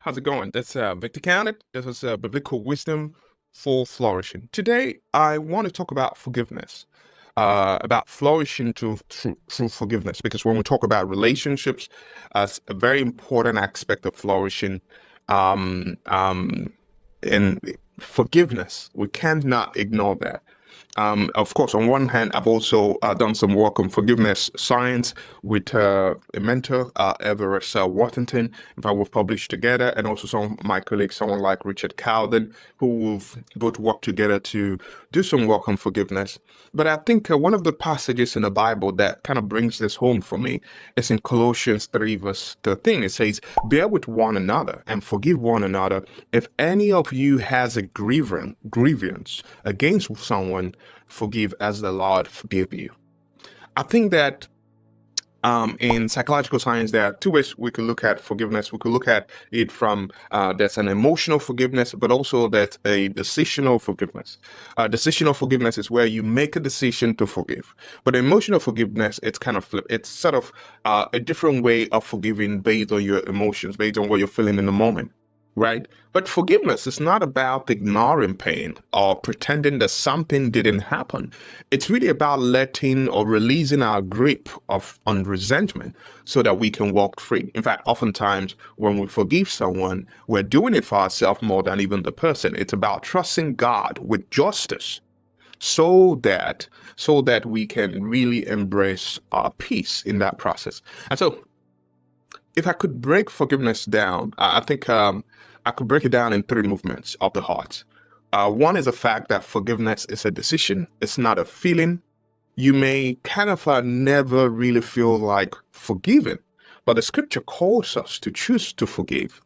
How's it going? That's Victor Counted. This is Biblical Wisdom for Flourishing. Today, I want to talk about forgiveness, about flourishing through forgiveness, because when we talk about relationships, as a very important aspect of flourishing, um, um, in forgiveness, we cannot ignore that. Of course, on one hand, I've also done some work on forgiveness science with a mentor, Everest Worthington. In fact, we've published together, and also some of my colleagues, someone like Richard Cowden, who we've both worked together to do some work on forgiveness. But I think one of the passages in the Bible that kind of brings this home for me is in Colossians 3, verse 13. It says, "Bear with one another and forgive one another. If any of you has a grievance against someone, forgive as the Lord forgave you." I think that in psychological science, there are two ways we could look at forgiveness. We could look at it from there's an emotional forgiveness, but also there's a decisional forgiveness. Decisional forgiveness is where you make a decision to forgive, but emotional forgiveness, it's kind of flip. It's sort of a different way of forgiving based on your emotions, based on what you're feeling in the moment. Right? But forgiveness is not about ignoring pain or pretending that something didn't happen. It's really about letting or releasing our grip on resentment so that we can walk free. In fact, oftentimes when we forgive someone, we're doing it for ourselves more than even the person. It's about trusting God with justice so that we can really embrace our peace in that process. And so if I could break forgiveness down, I think I could break it down in three movements of the heart. One is the fact that forgiveness is a decision, it's not a feeling. You may kind of never really feel like forgiving, but the scripture calls us to choose to forgive.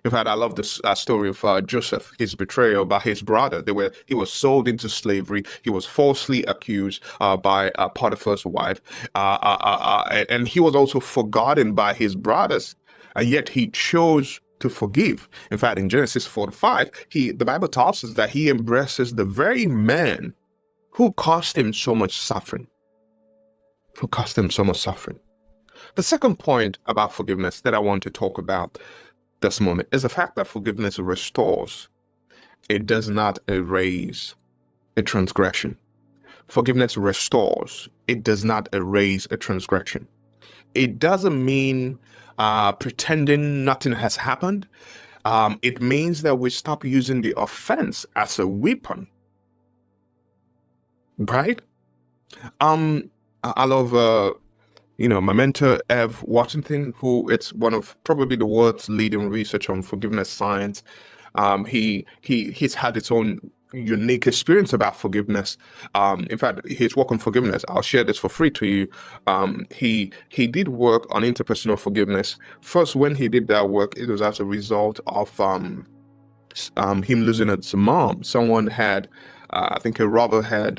In fact, I love this story of Joseph, his betrayal by his brother. He was sold into slavery. He was falsely accused by Potiphar's wife, and he was also forgotten by his brothers. And yet he chose to forgive. In fact, in Genesis 4:5, the Bible tells us that he embraces the very man who caused him so much suffering. Who caused him so much suffering. The second point about forgiveness that I want to talk about this moment is the fact that forgiveness restores. It does not erase a transgression. Forgiveness restores. It does not erase a transgression. It doesn't mean pretending nothing has happened. It means that we stop using the offense as a weapon, right? I love my mentor, Ev Washington, who it's one of probably the world's leading research on forgiveness science. He's had its own unique experience about forgiveness. In fact, his work on forgiveness, I'll share this for free to you. He did work on interpersonal forgiveness. First, when he did that work, it was as a result of him losing his mom. Someone had, I think a robber had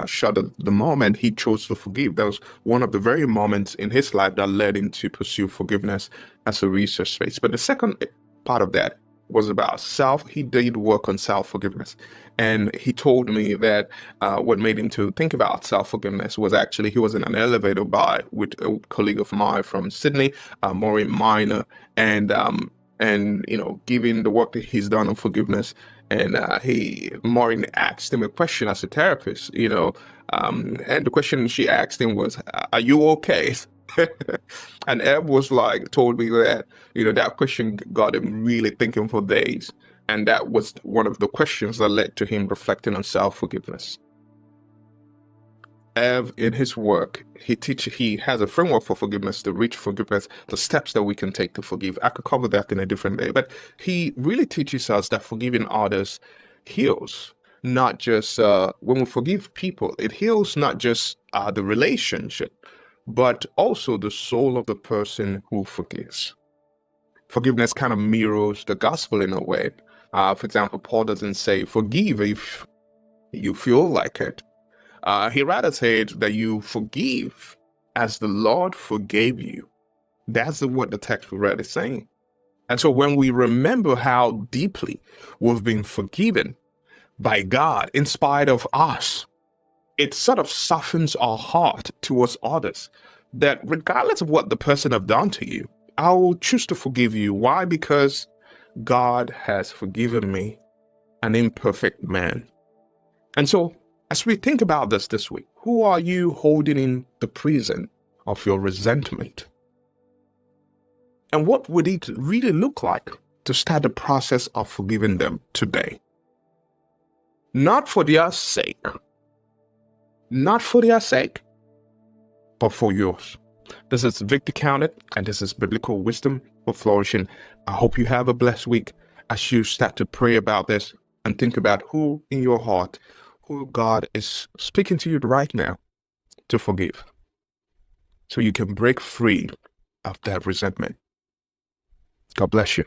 shot at the mom, and he chose to forgive. That was one of the very moments in his life that led him to pursue forgiveness as a research space. But the second part of that was about he did work on self-forgiveness. And he told me that what made him to think about self-forgiveness was actually he was in an elevator with a colleague of mine from Sydney, Maureen Minor, and given the work that he's done on forgiveness. And Maureen asked him a question as a therapist, and the question she asked him was, "Are you okay?" And Eb told me that, that question got him really thinking for days. And that was one of the questions that led to him reflecting on self-forgiveness. Ev, in his work, he has a framework for forgiveness, to reach forgiveness, the steps that we can take to forgive. I could cover that in a different day, but he really teaches us that forgiving others heals. Not just when we forgive people, it heals not just the relationship, but also the soul of the person who forgives. Forgiveness kind of mirrors the gospel in a way. For example, Paul doesn't say forgive if you feel like it. He rather said that you forgive as the Lord forgave you. That's what the text we read is saying. And so when we remember how deeply we've been forgiven by God in spite of us, it sort of softens our heart towards others, that regardless of what the person have done to you, I will choose to forgive you. Why? Because God has forgiven me, an imperfect man. And so, as we think about this week, who are you holding in the prison of your resentment? And what would it really look like to start the process of forgiving them today? Not for their sake, not for their sake, but for yours. This is Victor Counted, and this is Biblical Wisdom for Flourishing. I hope you have a blessed week as you start to pray about this and think about who in your heart, who God is speaking to you right now to forgive, so you can break free of that resentment. God bless you.